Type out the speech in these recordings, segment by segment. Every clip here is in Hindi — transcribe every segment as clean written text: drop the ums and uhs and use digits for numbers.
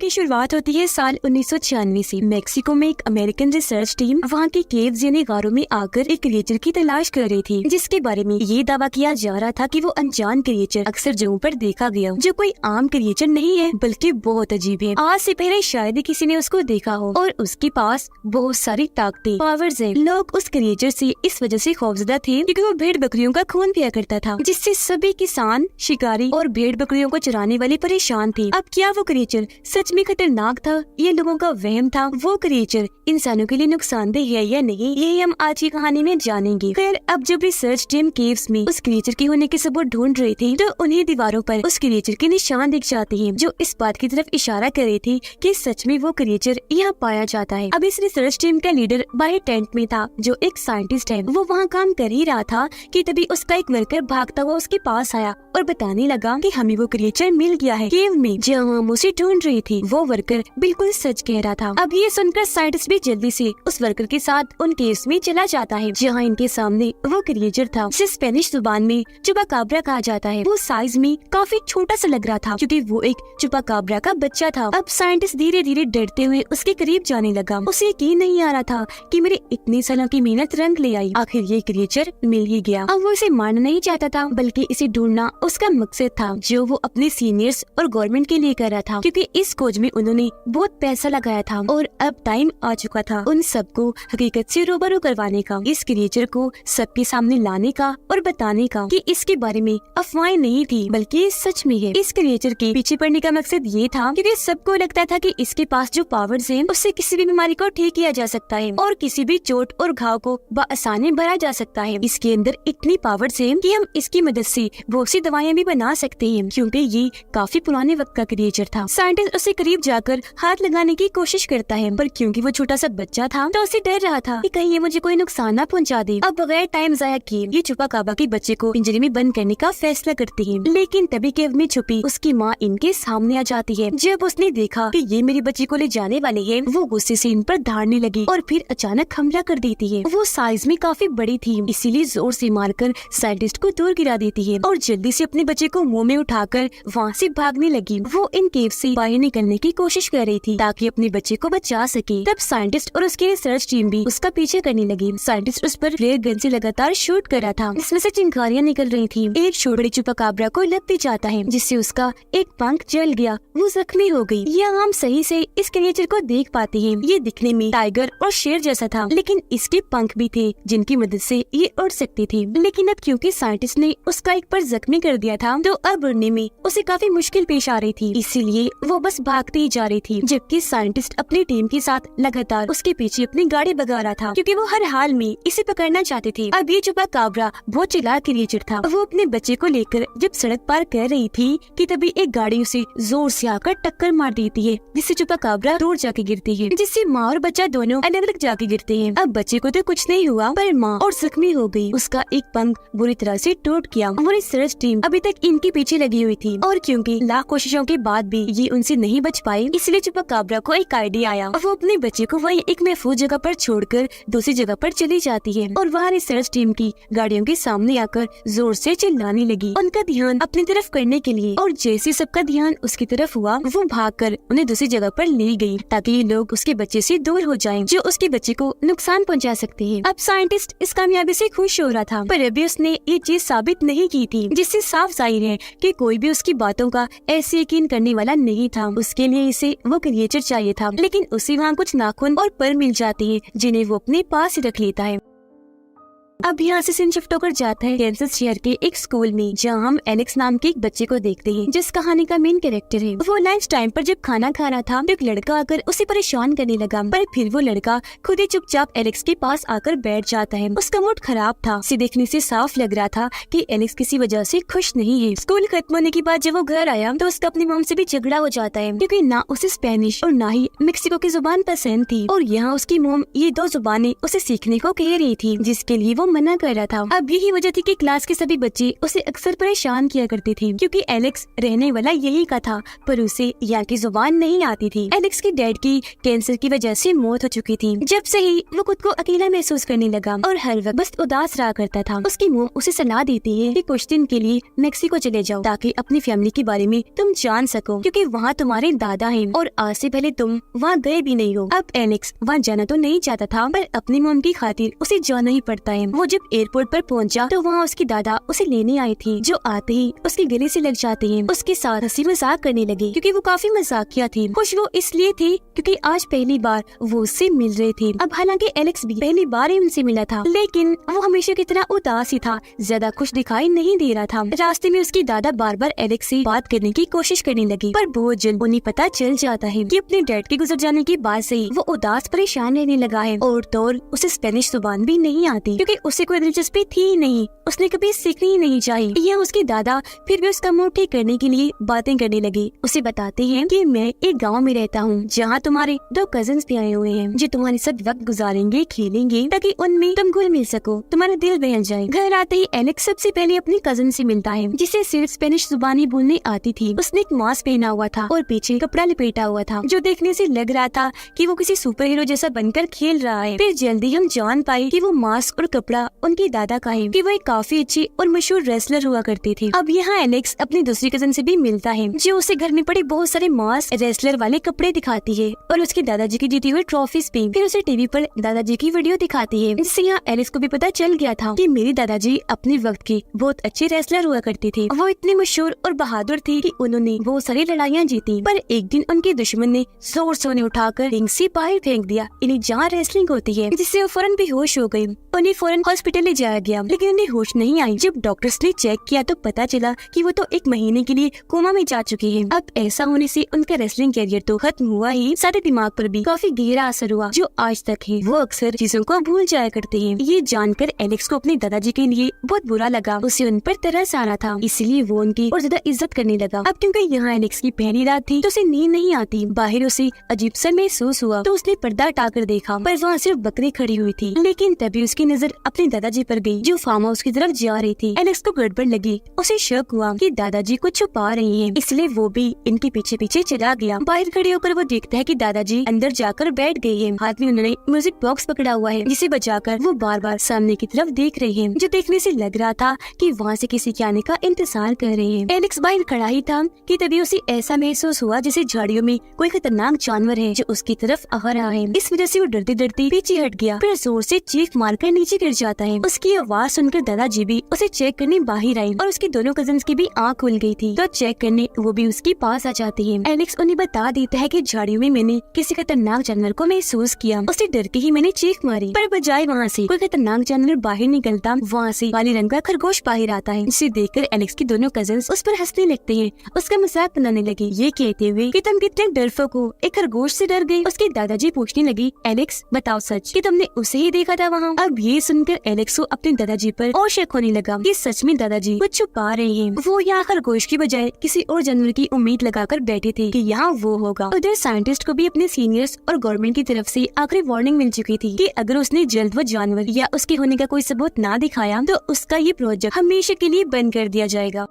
की शुरुआत होती है साल 1996 से। मेक्सिको में एक अमेरिकन रिसर्च टीम वहाँ के केव्स यानी गारों में आकर एक क्रिएचर की तलाश कर रही थी, जिसके बारे में ये दावा किया जा रहा था कि वो अनजान क्रिएचर अक्सर जगहों पर देखा गया, जो कोई आम क्रिएचर नहीं है बल्कि बहुत अजीब है। आज से पहले शायद ही किसी ने उसको देखा हो और उसके पास बहुत सारी ताकतें, पावर्स है। लोग उस क्रिएचर से इस वजह से खौफजदा थे क्योंकि वो भेड़ बकरियों का खून पिया करता था, जिससे सभी किसान, शिकारी और भेड़ बकरियों को चराने वाले परेशान थे। अब क्या वो क्रिएचर सच में खतरनाक था, ये लोगों का वहम था? वो क्रिएचर इंसानों के लिए नुकसानदेह है या नहीं, यही हम आज की कहानी में जानेंगे। खैर, अब जब रिसर्च टीम केव्स में उस क्रिएचर के होने के सबूत ढूंढ रही थी, तो उन्हें दीवारों पर उस क्रिएचर के निशान दिख जाते हैं, जो इस बात की तरफ इशारा कर रहे थे कि सच में वो क्रिएचर यहाँ पाया जाता है। अब इस रिसर्च टीम का लीडर बाहर टेंट में था, जो एक साइंटिस्ट है। वो वहाँ काम कर ही रहा था कि तभी उसका एक वर्कर भागता हुआ उसके पास आया और बताने लगा कि हमें वो क्रिएचर मिल गया है केव में, जहाँ हम उसे ढूंढ रही थी। वो वर्कर बिल्कुल सच कह रहा था। अब ये सुनकर साइंटिस्ट भी जल्दी से उस वर्कर के साथ उन केव्स में चला जाता है, जहाँ इनके सामने वो क्रिएचर था, जिसे स्पेनिश जुबान में चुपाकाब्रा कहा जाता है। वो साइज में काफी छोटा सा लग रहा था क्योंकि वो एक चुपाकाब्रा का बच्चा था। अब साइंटिस्ट धीरे धीरे डरते हुए उसके करीब जाने लगा। उसे यकीन नहीं आ रहा था कि मेरे इतने सालों की मेहनत रंग ले आई, आखिर ये क्रिएचर मिल ही गया। अब वो इसे मारना नहीं चाहता था, बल्कि इसे ढूंढना उसका मकसद था, जो वो अपने सीनियर्स और गवर्नमेंट के लिए कर रहा था, क्योंकि इस खोज में उन्होंने बहुत पैसा लगाया था और अब टाइम आ चुका था उन सबको हकीकत से रूबरू करवाने का, इस क्रिएचर को सबके सामने लाने का और बताने का कि इसके बारे में अफवाहें नहीं थी बल्कि सच में है। इस क्रिएचर के पीछे पड़ने का मकसद ये था क्योंकि सबको लगता था कि इसके पास जो पावर्स हैं, उससे किसी भी बीमारी को ठीक किया जा सकता है और किसी भी चोट और घाव को बआसानी भरा जा सकता है। इसके अंदर इतनी पावर्स हैं कि हम इसकी मदद से बहुत सी दवाइयाँ भी बना सकते हैं, क्योंकि ये काफी पुराने वक्त का क्रिएचर था। साइंटिस्ट उसे करीब जाकर हाथ लगाने की कोशिश करता है, पर क्योंकि वो छोटा सा बच्चा था तो उसे डर रहा था कि कहीं ये मुझे कोई नुकसान न पहुंचा दे। अब बगैर टाइम जाया किए ये चुपाकाब्रा के बच्चे को पिंजरे में बंद करने का फैसला करती है, लेकिन तभी केव में छुपी उसकी माँ इनके सामने आ जाती है। जब उसने देखा कि ये मेरे बच्चे को ले जाने वाले है, वो गुस्से से इन पर धाड़ने लगी और फिर अचानक हमला कर देती है। वो साइज में काफी बड़ी थी, इसीलिए जोर से मारकर साइंटिस्ट को दूर गिरा देती है और जल्दी से अपने बच्चे को मुंह में उठाकर वहाँ से भागने लगी। वो इन केव से बाहर निकलने की कोशिश कर रही थी ताकि अपने बच्चे को बचा सके। तब साइंटिस्ट और उसकी रिसर्च टीम भी उसका पीछे करने लगी। साइंटिस्ट उस पर फ्लेयर गन से लगातार शूट कर रहा था, इसमें से चिंगारियां निकल रही थी। एक शूट बड़ी चुपाकाब्रा को लग भी जाता है, जिससे उसका एक पंख जल गया, वो जख्मी हो गई। यहाँ हम सही से इस क्रिएचर को देख पाते हैं। ये दिखने में टाइगर और शेर जैसा था, लेकिन इसके पंख भी थे जिनकी मदद से ये उड़ सकती थी। लेकिन अब क्योंकि साइंटिस्ट ने उसका एक पर जख्मी कर दिया था, तो अब उड़ने में उसे काफी मुश्किल पेश आ रही थी, इसीलिए वो बस भागती ही जा रही थी, जबकि साइंटिस्ट अपनी टीम के साथ लगातार उसके पीछे अपनी गाड़ी भगा रहा था, क्योंकि वो हर हाल में इसे पकड़ना चाहते थे। अब ये चुपाकाब्रा बहुत चालाक क्रिएचर था। वो अपने बच्चे को लेकर जब सड़क पार कर रही थी कि तभी एक गाड़ी उसे जोर से आकर टक्कर मार देती है, जिससे चुपाकाब्रा दूर जाके गिरती है, जिससे माँ और बच्चा दोनों अलग अलग जाके गिरते हैं। अब बच्चे को तो कुछ नहीं हुआ, पर माँ और जख्मी हो गई, उसका एक पंख बुरी तरह से टूट गया। वो रिसर्च टीम अभी तक इनके पीछे लगी हुई थी और क्योंकि लाख कोशिशों के बाद भी ये उनसे नहीं बच पाई, इसलिए चुपाकाब्रा को एक आइडिया आया और वो अपने बच्चे को वहीं एक महफूज जगह पर छोड़कर दूसरी जगह पर चली जाती है और वहाँ रिसर्च टीम की गाड़ियों के सामने आकर जोर से चिल्लाने लगी, उनका ध्यान अपनी तरफ करने के लिए। और जैसे सबका ध्यान उसकी तरफ हुआ, वो भागकर उन्हें दूसरी जगह पर ले गई ताकि ये लोग उसके बच्चे से दूर हो जाएं, जो उसके बच्चे को नुकसान पहुंचा सकते हैं। अब साइंटिस्ट इस कामयाबी से खुश हो रहा था, पर अभी उसने ये चीज साबित नहीं की थी, जिससे साफ जाहिर है कि कोई भी उसकी बातों का ऐसे यकीन करने वाला नहीं था। उसके लिए इसे वो क्रिएचर चाहिए था, लेकिन उसे वहाँ कुछ नाखून और पर मिल जाती है, जिन्हें वो अपने पास रख लेता है। अब यहाँ से सीन शिफ्ट होकर जाता है कैंसस शहर के एक स्कूल में, जहाँ हम एलेक्स नाम के एक बच्चे को देखते हैं, जिस कहानी का मेन कैरेक्टर है। वो लंच टाइम पर जब खाना खा रहा था तो एक लड़का आकर उसे परेशान करने लगा, पर फिर वो लड़का खुद ही चुपचाप एलेक्स के पास आकर बैठ जाता है। उसका मूड खराब था, उसे देखने से साफ लग रहा था कि एलेक्स किसी वजह से खुश नहीं है। स्कूल खत्म होने के बाद जब वो घर आया तो उसका अपनी मॉम से भी झगड़ा हो जाता है, क्योंकि ना उसे स्पेनिश और ना ही मेक्सिको की जुबान पसंद थी, और यहाँ उसकी मॉम ये दो जुबानें उसे सीखने को कह रही थी, जिसके लिए वो मना कर रहा था। अब यही वजह थी कि क्लास के सभी बच्चे उसे अक्सर परेशान किया करते थे, क्योंकि एलेक्स रहने वाला यही का था, पर उसे यहाँ की जुबान नहीं आती थी। एलेक्स के डैड की कैंसर की वजह से मौत हो चुकी थी। जब से ही वो खुद को अकेला महसूस करने लगा और हर वक्त बस उदास रहा करता था। उसकी मॉम उसे सलाह देती है कि कुछ दिन के लिए मेक्सिको चले जाओ, ताकि अपनी फैमिली के बारे में तुम जान सको, क्योंकि वहाँ तुम्हारे दादा हैं और आज से पहले तुम वहाँ गए भी नहीं हो। अब एलेक्स वहाँ जाना तो नहीं चाहता था, पर अपनी मॉम की खातिर उसे जाना ही पड़ता है। वो जब एयरपोर्ट पर पहुँचा तो वहाँ उसकी दादा उसे लेने आई थी, जो आते ही उसके गले से लग जाते हैं। उसके साथ हंसी मजाक करने लगे, क्योंकि वो काफी मजाकिया थी। खुश वो इसलिए थे क्योंकि आज पहली बार वो उससे मिल रहे थे। अब हालांकि एलेक्स भी पहली बार ही उनसे मिला था, लेकिन वो हमेशा की तरह उदास ही था, ज्यादा खुश दिखाई नहीं दे रहा था। रास्ते में उसकी दादा बार बार एलेक्स से बात करने की कोशिश करने लगी, पर बहुत जल्द उन्हें पता चल जाता है कि अपने डैड के गुजर जाने के बाद से ही वो उदास परेशान रहने लगा है। और तो उसे स्पेनिश जुबान भी नहीं आती, क्योंकि उसे कोई दिलचस्पी थी ही नहीं, उसने कभी सीखनी ही नहीं चाहिए। यह उसके दादा फिर भी उसका मूड ठीक करने के लिए बातें करने लगे। उसे बताते हैं कि मैं एक गांव में रहता हूँ, जहाँ तुम्हारे 2 कजिन्स भी आए हुए हैं, जो तुम्हारे साथ वक्त गुजारेंगे, खेलेंगे, ताकि उनमें तुम घुल मिल सको, तुम्हारा दिल बहल जाए। घर आते ही एलेक्स सबसे पहले अपनी कजिन से मिलता है, जिसे सिर्फ स्पेनिश जुबानी बोलने आती थी। उसने एक मास्क पहना हुआ था और पीछे कपड़ा लपेटा हुआ था, जो देखने से लग रहा था कि वो किसी सुपर हीरो जैसा बनकर खेल रहा है। फिर जल्दी हम जान पाए कि वो मास्क और कपड़ा उनके दादा का है, कि वो एक काफी अच्छी और मशहूर रेसलर हुआ करती थी। अब यहाँ एलेक्स अपनी दूसरी कजिन से भी मिलता है, जो उसे घर में पड़े बहुत सारे मास्क, रेसलर वाले कपड़े दिखाती है और उसके दादाजी की जीती हुई ट्रॉफीज भी। फिर उसे टीवी पर दादाजी की वीडियो दिखाती है, जिससे यहाँ एलेक्स को भी पता चल गया था कि मेरे दादाजी अपने वक्त के बहुत अच्छे रेसलर हुआ करते थे। वो इतने मशहूर और बहादुर थे कि उन्होंने बहुत सारी लड़ाइयाँ जीती, पर एक दिन उनके दुश्मन ने जोर से उन्हें उठाकर रिंग से बाहर फेंक दिया, इन्हें जहाँ रेसलिंग होती है, जिससे वो फौरन बेहोश हो गयी। उन्हें फौरन हॉस्पिटल ले जाया गया, लेकिन उन्हें होश नहीं आई। जब डॉक्टर्स ने चेक किया तो पता चला कि वो तो 1 महीने के लिए कोमा में जा चुकी है। अब ऐसा होने से उनका रेसलिंग कैरियर तो खत्म हुआ ही, सारे दिमाग पर भी काफी गहरा असर हुआ, जो आज तक है। वो अक्सर चीजों को भूल जाया करते हैं। ये जानकर एलेक्स को अपने दादाजी के लिए बहुत बुरा लगा। उसे उन पर तरस आ रहा था, इसलिए वो उनकी और ज्यादा इज्जत करने लगा। अब क्योंकि यहाँ एलेक्स की पहली रात थी, तो उसे नींद नहीं आती। बाहर उसे अजीब सा महसूस हुआ, तो उसने पर्दा हटाकर देखा, पर वहाँ सिर्फ बकरी खड़ी हुई थी। लेकिन तभी उसकी नजर अपने दादाजी पर गई, जो फार्म हाउस की तरफ जा रही थी। एलेक्स को गड़बड़ लगी, उसे शक हुआ कि दादाजी को छुपा रही हैं, इसलिए वो भी इनके पीछे पीछे चला गया। बाहर खड़े होकर वो देखता है कि दादाजी अंदर जाकर बैठ गए हैं। हाथ में उन्होंने म्यूजिक बॉक्स पकड़ा हुआ है, जिसे बजाकर वो बार बार सामने की तरफ देख रहे हैं, जो देखने से लग रहा था कि वहाँ से किसी के आने का इंतजार कर रहे हैं। एलेक्स बाहर खड़ा ही था कि तभी उसे ऐसा महसूस हुआ जैसे झाड़ियों में कोई खतरनाक जानवर है, जो उसकी तरफ आ रहा है। इस वजह से वो डरते डरते पीछे हट गया, फिर जोर से चीख मारकर नीचे गिर जाता है। उसकी आवाज सुनकर दादाजी भी उसे चेक करने बाहर आए और उसकी दोनों कजिन्स की भी आँख खुल गई थी, तो चेक करने वो भी उसके पास आ जाती है। एलेक्स उन्हें बता देता है कि झाड़ियों में मैंने किसी खतरनाक जानवर को महसूस किया, उससे डर के ही मैंने चीख मारी, पर बजाय वहाँ से कोई खतरनाक जानवर बाहर निकलता, वहाँ से काले रंग का खरगोश बाहर आता है, जिसे देखकर एलेक्स की दोनों कजिन्स उस पर हंसने लगते हैं, उसका मजाक बनाने लगे, ये कहते हुए कि तुम कितने डरपोक हो, एक खरगोश से डर गए। उसके दादाजी पूछने लगी, एलेक्स बताओ सच कि तुमने उसे ही देखा था वहाँ। अब ये सुनकर एलेक्स को अपने दादाजी पर और शक होने लगा कि सच में दादाजी कुछ छुपा रहे हैं। वो यहाँ खरगोश की बजाय किसी और जानवर की उम्मीद लगाकर बैठे थे कि यहाँ वो होगा। उधर साइंटिस्ट को भी अपने सीनियर्स और गवर्नमेंट की तरफ से आखिरी वार्निंग मिल चुकी थी कि अगर उसने जल्द वो जानवर या उसके होने का कोई सबूत ना दिखाया तो उसका ये प्रोजेक्ट हमेशा के लिए बंद कर दिया जाएगा।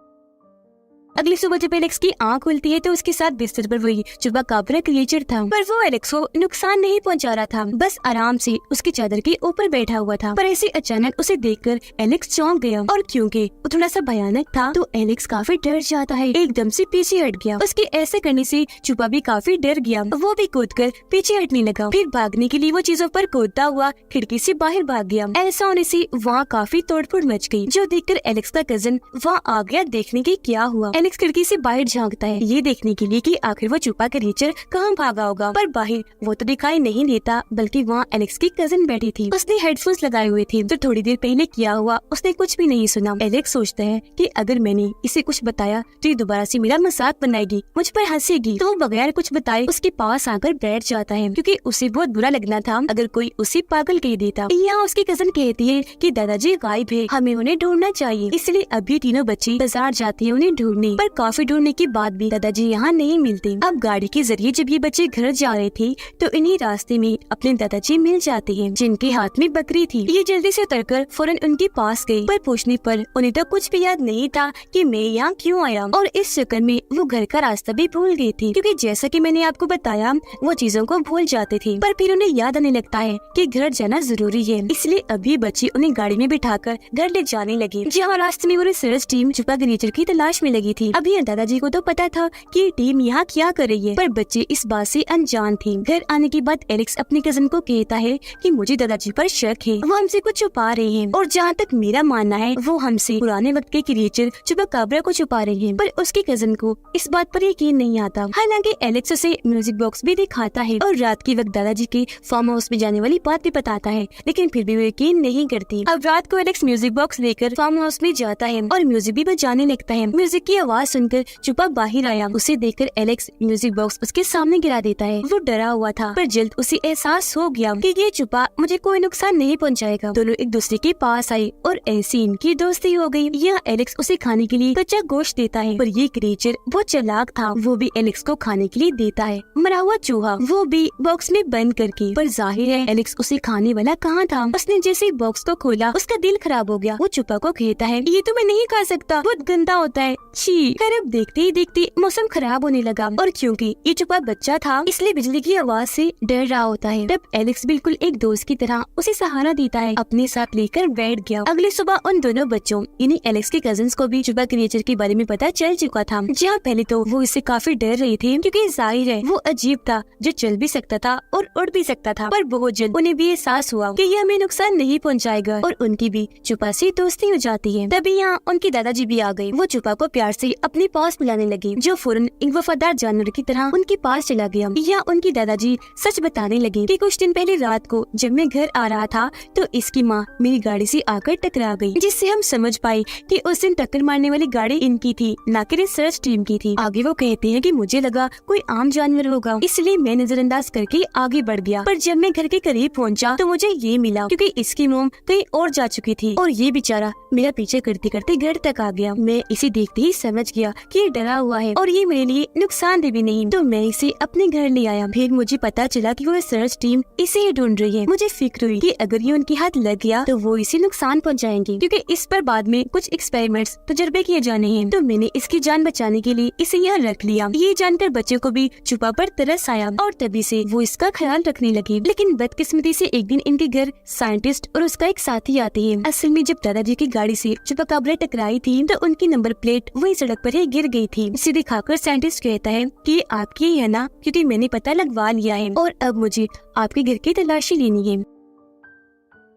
अगली सुबह जब एलेक्स की आँख खुलती है तो उसके साथ बिस्तर पर वही चुपाकाब्रा क्रिएचर था, पर वो एलेक्स को नुकसान नहीं पहुंचा रहा था, बस आराम से उसकी चादर के ऊपर बैठा हुआ था। पर ऐसे अचानक उसे देखकर एलेक्स चौंक गया, और क्योंकि वो थोड़ा सा भयानक था तो एलेक्स काफी डर जाता है, एकदम से पीछे हट गया। उसके ऐसे करने से चुपा भी काफी डर गया, वो भी कूदकर पीछे हटने लगा। फिर भागने के लिए वो चीजों पर कूदता हुआ खिड़की से बाहर भाग गया। ऐसा होने से वहाँ काफी तोड़फोड़ मच गई, जो देखकर एलेक्स का कजिन वहाँ आ गया देखने की क्या हुआ। एलेक्स खिड़की से बाहर झांकता है, ये देखने के लिए कि आखिर वो छुपा क्रिएचर कहाँ भागा होगा, पर बाहर वो तो दिखाई नहीं देता, बल्कि वहाँ एलेक्स की कजिन बैठी थी। उसने हेडफोन्स लगाए हुए थे, तो थोड़ी देर पहले किया हुआ उसने कुछ भी नहीं सुना। एलेक्स सोचता है कि अगर मैंने इसे कुछ बताया तो ये दोबारा से मेरा मजाक बनाएगी, मुझ पर हंसेगी, तो वो बगैर कुछ बताए उसके पास आकर बैठ जाता है, क्योंकि उसे बहुत बुरा लगना था अगर कोई उसे पागल कह देता। यहाँ उसकी कजिन कहती है कि दादाजी गायब है, हमें उन्हें ढूंढना चाहिए, इसलिए अभी तीनों बच्चे बाजार जाते हैं उन्हें ढूंढने। गई, पर काफी ढूंढने के बाद भी दादाजी यहाँ नहीं मिलते। अब गाड़ी के जरिए जब ये बच्चे घर जा रहे थे तो इन्हीं रास्ते में अपने दादाजी मिल जाते हैं, जिनके हाथ में बकरी थी। ये जल्दी से उतरकर फौरन उनके पास गई, पर पूछने पर उन्हें तो कुछ भी याद नहीं था कि मैं यहाँ क्यों आया, और इस चक्कर में वो घर का रास्ता भी भूल गई थी, क्योंकि जैसा कि मैंने आपको बताया वो चीजों को भूल जाते थे, पर फिर उन्हें याद आने लगता है कि घर जाना जरूरी है। इसलिए अभी बच्चे उन्हें गाड़ी में बिठाकर घर ले जाने लगे, जहाँ रास्ते में वो रिसर्च टीम छुपा क्रिएचर की तलाश में लगी थी। अभी दादाजी को तो पता था कि ये टीम यहाँ क्या कर रही है, पर बच्चे इस बात से अनजान थे। घर आने के बाद एलेक्स अपने कजन को कहता है कि मुझे दादाजी पर शक है, वो हमसे कुछ छुपा रहे हैं, और जहाँ तक मेरा मानना है वो हमसे पुराने वक्त के क्रिएचर चुपाकाब्रा को छुपा रहे हैं। पर उसके कजन को इस बात पर यकीन नहीं आता। हालांकि एलेक्स उसे म्यूजिक बॉक्स भी दिखाता है और रात के वक्त दादाजी के फार्म हाउस में जाने वाली बात भी बताता है, लेकिन फिर भी वो यकीन नहीं करती। अब रात को एलेक्स म्यूजिक बॉक्स लेकर फार्म हाउस में जाता है और म्यूजिक भी बजाने लगता है। म्यूजिक की आवाज सुनकर चुपा बाहर आया। उसे देखकर एलेक्स म्यूजिक बॉक्स उसके सामने गिरा देता है। वो डरा हुआ था, पर जल्द उसे एहसास हो गया कि ये चुपा मुझे कोई नुकसान नहीं पहुंचाएगा। दोनों एक दूसरे के पास आए और ऐसी इनकी दोस्ती हो गई। यहाँ एलेक्स उसे खाने के लिए कच्चा गोश्त देता है, पर ये क्रिएचर बहुत चालाक था, वो भी एलेक्स को खाने के लिए देता है मरा हुआ चूहा, वो भी बॉक्स में बंद करके। पर जाहिर है एलेक्स उसे खाने वाला कहाँ था। उसने जैसे ही बॉक्स को खोला उसका दिल खराब हो गया। वो चुपा को कहता है ये तो मैं नहीं खा सकता, बहुत गंदा होता है, छी। खैर अब देखते ही देखते मौसम खराब होने लगा, और क्योंकि ये चुपा बच्चा था इसलिए बिजली की आवाज से डर रहा होता है। तब एलेक्स बिल्कुल एक दोस्त की तरह उसे सहारा देता है, अपने साथ लेकर बैठ गया। अगली सुबह उन दोनों बच्चों यानी एलेक्स के कजिन्स को भी चुपा क्रिएचर के बारे में पता चल चुका था। जहाँ पहले तो वो इससे काफी डर रही थी, क्योंकि जाहिर है वो अजीब था जो चल भी सकता था और उड़ भी सकता था। पर बहुत जल्द उन्हें भी एहसास हुआ कि ये हमें नुकसान नहीं पहुंचाएगा, और उनकी भी चुपा से दोस्ती हो जाती है। तभी यहाँ उनके दादाजी भी आ गए। वो चुपा को प्यार से अपने पास बुलाने लगे, जो फौरन एक वफादार जानवर की तरह उनके पास चला गया। यहाँ उनके दादाजी सच बताने लगे कि कुछ दिन पहले रात को जब मैं घर आ रहा था तो इसकी माँ मेरी गाड़ी से आकर टकरा गई, जिससे हम समझ पाए कि उस दिन टक्कर मारने वाली गाड़ी इनकी थी, न कि रिसर्च टीम की थी। आगे वो कहते हैं कि मुझे लगा कोई आम जानवर होगा, इसलिए मैं नजरअंदाज करके आगे बढ़ गया। पर जब मैं घर के करीब पहुंचा तो मुझे ये मिला, क्योंकि इसकी मोम कहीं और जा चुकी थी और ये बेचारा मेरा पीछे करते करते घर तक आ गया। मैं इसे देखते ही समझ गया कि ये डरा हुआ है और ये मेरे लिए नुकसानदेह भी नहीं, तो मैं इसे अपने घर ले आया। फिर मुझे पता चला कि वो रिसर्च टीम इसे ही ढूंढ रही है। मुझे फिक्र हुई कि अगर ये उनके हाथ लग गया तो वो इसे नुकसान पहुंचाएंगे, क्योंकि इस पर बाद में कुछ एक्सपेरिमेंट्स तजुर्बे किए जाने हैं। तो मैंने इसकी जान बचाने के लिए इसे यहाँ रख लिया। ये जानकर बच्चों को भी चुपा पर तरस आया और तभी से वो इसका ख्याल रखने लगी। लेकिन बदकिस्मती से एक दिन इनके घर साइंटिस्ट और उसका एक साथी आते हैं। असल में जब दादाजी की गाड़ी से चुपाकाब्रा टकराई थी तो उनकी नंबर प्लेट वही सड़क पर ही गिर गई थी। इसे दिखाकर साइंटिस्ट कहता है कि ये आपकी ही है ना, क्योंकि मैंने पता लगवा लिया है और अब मुझे आपके घर की तलाशी लेनी है।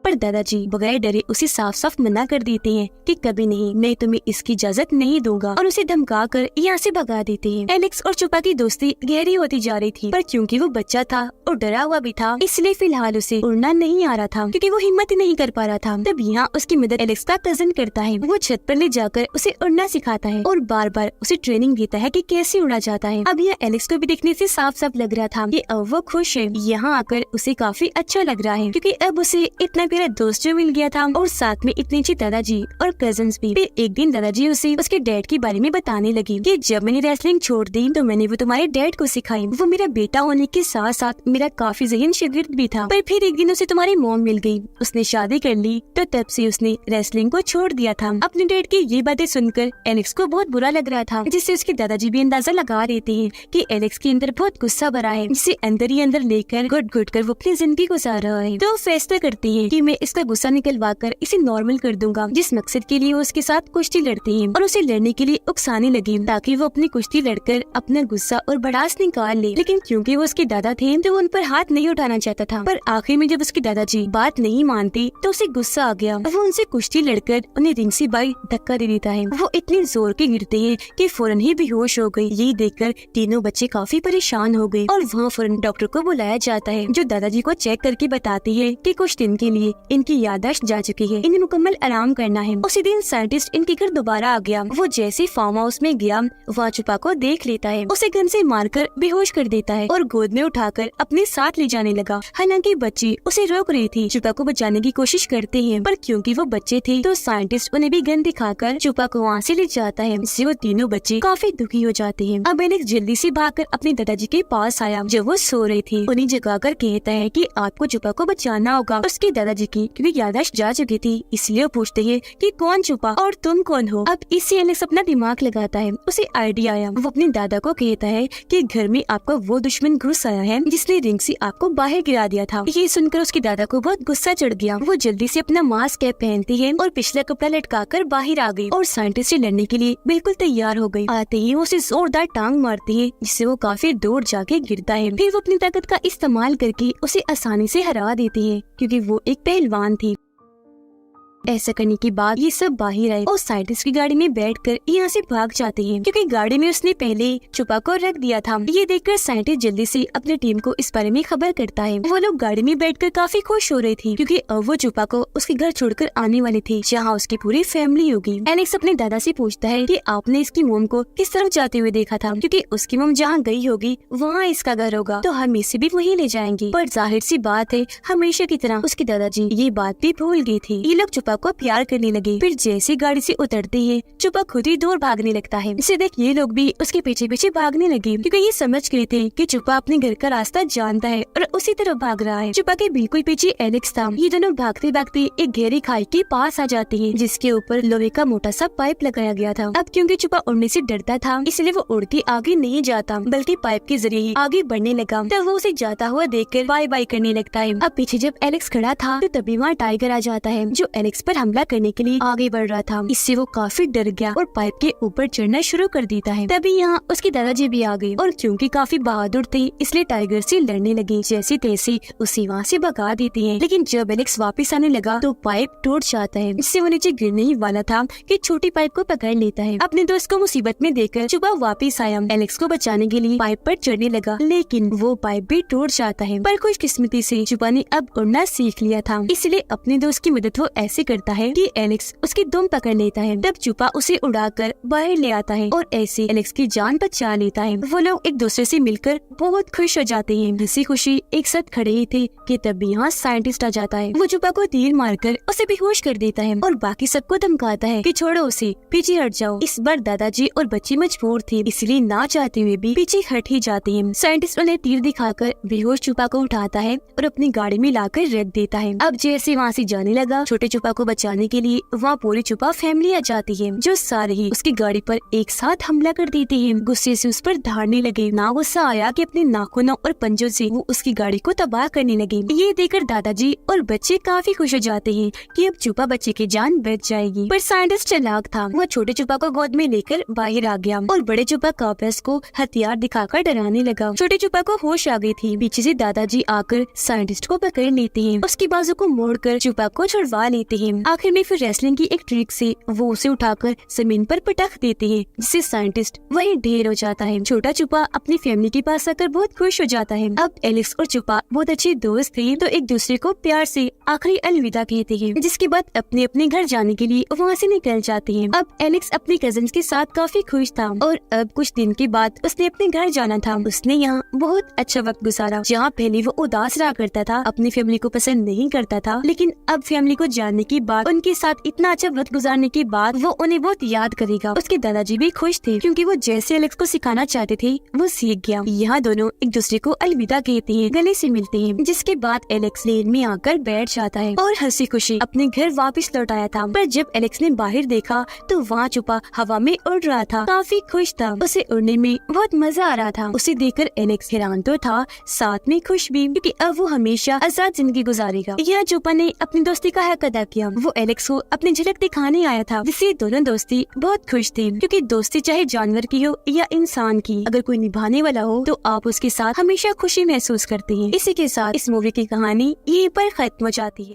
पर दादाजी बगैर डरे उसे साफ साफ मना कर देते हैं कि कभी नहीं, मैं तुम्हें इसकी इजाजत नहीं दूंगा, और उसे धमका कर यहाँ से भगा देते हैं। एलेक्स और चुपा की दोस्ती गहरी होती जा रही थी, पर क्योंकि वो बच्चा था और डरा हुआ भी था इसलिए फिलहाल उसे उड़ना नहीं आ रहा था, क्योंकि वो हिम्मत ही नहीं कर पा रहा था। तब यहाँ उसकी मदद एलेक्स का कजन करता है। वो छत पर ले जाकर उसे उड़ना सिखाता है और बार बार उसे ट्रेनिंग देता है कि कैसे उड़ा जाता है। अब यहाँ एलेक्स को भी देखने से साफ साफ लग रहा था कि अब वो खुश है। यहाँ आकर उसे काफी अच्छा लग रहा है, क्योंकि अब उसे इतना मेरा दोस्त जो मिल गया था और साथ में इतने अच्छे दादाजी और कजन्स भी। फिर एक दिन दादाजी उसे उसके डैड के बारे में बताने लगी कि जब मैंने रेसलिंग छोड़ दी तो मैंने वो तुम्हारे डैड को सिखाई। वो मेरा बेटा होने के साथ साथ मेरा काफी ज़हीन शागिर्द भी था। पर फिर एक दिन उसे तुम्हारी मॉम मिल गई, उसने शादी कर ली, तो तब से उसने रेसलिंग को छोड़ दिया था। अपने डैड की ये बातें सुनकर एलेक्स को बहुत बुरा लग रहा था, जिससे उसके दादाजी भी अंदाजा लगा देते हैं कि एलेक्स के अंदर बहुत गुस्सा भरा है, जिसे अंदर ही अंदर लेकर घुट घुट कर वो अपनी जिंदगी गुजार रहा है। तो फैसला करती है कि मैं इसका गुस्सा निकलवा कर इसे नॉर्मल कर दूंगा, जिस मकसद के लिए वो उसके साथ कुश्ती लड़ती है, और उसे लड़ने के लिए उकसाने लगी ताकि वो अपनी कुश्ती लड़कर अपना गुस्सा और भड़ास निकाल ले। लेकिन क्योंकि वो उसके दादा थे तो वो उन पर हाथ नहीं उठाना चाहता था। पर आखिर में जब उसके दादाजी बात नहीं मानते तो उसे गुस्सा आ गया। वो उनसे कुश्ती लड़कर उन्हें रिंग से बाई धक्का दे देता है। वो इतने जोर के गिरते हैं कि फौरन ही बेहोश हो गई। ये देखकर तीनों बच्चे काफी परेशान हो गए और वहाँ फौरन डॉक्टर को बुलाया जाता है, जो दादाजी को चेक करके बताती है कि कुछ दिन के लिए इनकी याददाश्त जा चुकी है, इन्हें मुकम्मल आराम करना है। उसी दिन साइंटिस्ट इनके घर दोबारा आ गया। वो जैसे फार्म हाउस में गया, वहाँ छुपा को देख लेता है, उसे गन से मारकर बेहोश कर देता है और गोद में उठाकर अपने साथ ले जाने लगा। हालांकि बच्चे उसे रोक रही थी, छुपा को बचाने की कोशिश करते हैं, पर क्योंकि वो बच्चे थे तो साइंटिस्ट उन्हें भी गन दिखाकर छुपा को वहाँ से ले जाता है, जिससे वो तीनों बच्चे काफी दुखी हो जाते हैं। अब एलेक्स जल्दी से भागकर अपने दादाजी के पास आया, जब वो सो रही थी। उन्हें जगाकर कहता है कि आपको छुपा को बचाना होगा। उसके दादाजी की क्योंकि याददाश्त जा चुकी थी, इसलिए वो पूछते हैं कि कौन छुपा और तुम कौन हो। अब इससे एलेक्स अपना दिमाग लगाता है, उसे आइडिया आया। वो अपने दादा को कहता है कि घर में आपका वो दुश्मन घुस आया है जिसने रिंग से आपको बाहर गिरा दिया था। ये सुनकर उसके दादा को बहुत गुस्सा चढ़ गया। वो जल्दी से अपना मास्क कैप पहनती है और पिछला कपड़ा लटकाकर बाहर आ गई और साइंटिस्ट से लड़ने के लिए बिल्कुल तैयार हो गई। आते ही वो उसे जोरदार टांग मारती है, जिससे वो काफी दूर जाके गिरता है। फिर वो अपनी ताकत का इस्तेमाल करके उसे आसानी से हरा देती है, क्योंकि वो एक पहलवान थी। ऐसा करने के बाद ये सब बाहर आए और साइंटिस्ट की गाड़ी में बैठकर यहाँ से भाग जाते हैं, क्योंकि गाड़ी में उसने पहले छुपा को रख दिया था। ये देखकर साइंटिस्ट जल्दी से अपनी टीम को इस बारे में खबर करता है। वो लोग गाड़ी में बैठकर काफी खुश हो रहे थे, क्योंकि अब वो छुपा को उसके घर छोड़कर आने वाले थे, जहाँ उसकी पूरी फैमिली होगी। एलेक्स अपने दादा से पूछता है कि आपने इसकी मोम को किस तरफ जाते हुए देखा था, क्योंकि उसकी मोम जहाँ गई होगी वहाँ इसका घर होगा, तो हम इसे भी वहीं ले जाएंगे। पर जाहिर सी बात है, हमेशा की तरह उसके दादाजी ये बात भी भूल गई थी। ये लोग छुपा को प्यार करने लगे। फिर जैसे गाड़ी से उतरते हैं, छुपा खुद ही दूर भागने लगता है। इसे देख ये लोग भी उसके पीछे पीछे भागने लगे, क्योंकि ये समझ गए थे कि छुपा अपने घर का रास्ता जानता है और उसी तरफ भाग रहा है। छुपा के बिल्कुल पीछे एलेक्स था। ये दोनों भागते भागते एक गहरी खाई के पास आ जाते हैं, जिसके ऊपर लोहे का मोटा सा पाइप लगाया गया था। अब क्योंकि छुपा उड़ने से डरता था, इसलिए वो उड़ के आगे नहीं जाता, बल्कि पाइप के जरिए ही आगे बढ़ने लगा। तब वो उसे जाता हुआ देखकर बाय बाय करने लगता है। अब पीछे जब एलेक्स खड़ा था, तो तभी वहाँ टाइगर आ जाता है, जो एलेक्स पर हमला करने के लिए आगे बढ़ रहा था। इससे वो काफी डर गया और पाइप के ऊपर चढ़ना शुरू कर देता है। तभी यहाँ उसके दादाजी भी आ गए और क्योंकि काफी बहादुर थे, इसलिए टाइगर से लड़ने लगे। जैसे तैसे उसे वहाँ से भगा देते हैं। लेकिन जब एलेक्स वापस आने लगा तो पाइप टूट जाता है, इससे वो नीचे गिरने ही वाला था कि छोटी पाइप को पकड़ लेता है। अपने दोस्त को मुसीबत में देखकर छुपा वापस आया, एलेक्स को बचाने के लिए पाइप पर चढ़ने लगा, लेकिन वो पाइप भी टूट जाता है। पर खुशकिस्मती से छुपा ने अब उड़ना सीख लिया था, इसलिए अपने दोस्त की मदद वो ऐसे करता है कि एलेक्स उसकी दुम पकड़ लेता है। तब छुपा उसे उड़ाकर बाहर ले आता है और ऐसे एलेक्स की जान बचा लेता है। वो लोग एक दूसरे से मिलकर बहुत खुश हो जाते हैं। हंसी खुशी एक साथ खड़े ही थे कि तब यहाँ साइंटिस्ट आ जाता है। वो छुपा को तीर मारकर उसे बेहोश कर देता है और बाकी सबको धमकाता है कि छोड़ो उसे, पीछे हट जाओ। इस बार दादाजी और बच्चे मजबूर थे, इसलिए ना चाहते हुए भी पीछे हट ही जाते हैं। साइंटिस्ट उन्हें तीर दिखाकर बेहोश छुपा को उठाता है और अपनी गाड़ी में लाकर रख देता है। अब जैसे वहाँ से जाने लगा, छोटे छुपा को बचाने के लिए वहाँ पूरी छुपा फैमिली आ जाती है, जो सारे ही उसकी गाड़ी पर एक साथ हमला कर देते हैं। गुस्से से उस पर धाड़ने लगे। ना गुस्सा आया कि अपने नाखूनों और पंजों से वो उसकी गाड़ी को तबाह करने लगे। ये देखकर दादाजी और बच्चे काफी खुश हो जाते हैं कि अब छुपा बच्चे की जान बच जाएगी। पर साइंटिस्ट चालाक था, वो छोटे छुपा को गोद में लेकर बाहर आ गया और बड़े छुपा कापस को हथियार दिखाकर डराने लगा। छोटे छुपा को होश आ गई थी। पीछे से दादाजी आकर साइंटिस्ट को पकड़ लेते हैं, उसकी बाजू को मोड़कर छुपा को छुड़वा लेते हैं। आखिर में फिर रेसलिंग की एक ट्रिक से वो उसे उठाकर जमीन पर पटक देते हैं, जिससे साइंटिस्ट वहीं ढेर हो जाता है। छोटा छुपा अपनी फैमिली के पास आकर बहुत खुश हो जाता है। अब एलेक्स और छुपा बहुत अच्छे दोस्त थे, तो एक दूसरे को प्यार से आखिरी अलविदा कहते हैं, जिसके बाद अपने अपने घर जाने के लिए वहाँ से निकल जाते हैं। अब एलेक्स अपने कजिन्स के साथ काफी खुश था और अब कुछ दिन के बाद उसने अपने घर जाना था। उसने यहाँ बहुत अच्छा वक्त गुजारा। जहाँ पहले वो उदास रहा करता था, अपनी फैमिली को पसंद नहीं करता था, लेकिन अब फैमिली को जानने के बाद, उनके साथ इतना अच्छा वक्त गुजारने के बाद वो उन्हें बहुत याद करेगा। उसके दादाजी भी खुश थे, क्योंकि वो जैसे एलेक्स को सिखाना चाहते थे वो सीख गया। यहाँ दोनों एक दूसरे को अलविदा कहते हैं, गले से मिलते हैं, जिसके बाद एलेक्स लेन में आकर बैठ जाता है और हंसी खुशी अपने घर वापस लौट आया था। पर जब एलेक्स ने बाहर देखा तो वहाँ छुपा हवा में उड़ रहा था, काफी खुश था, उसे उड़ने में बहुत मजा आ रहा था। उसे देखकर एलेक्स हैरान तो था, साथ में खुश भी, क्योंकि अब वो हमेशा आजाद जिंदगी गुजारेगा। यहाँ छुपा ने अपनी दोस्ती का हक अदा किया। वो एलेक्स को अपनी झलक दिखाने आया था, जिससे दोनों दोस्ती बहुत खुश थे, क्योंकि दोस्ती चाहे जानवर की हो या इंसान की, अगर कोई निभाने वाला हो तो आप उसके साथ हमेशा खुशी महसूस करते हैं। इसी के साथ इस मूवी की कहानी यहीं पर खत्म हो जाती है।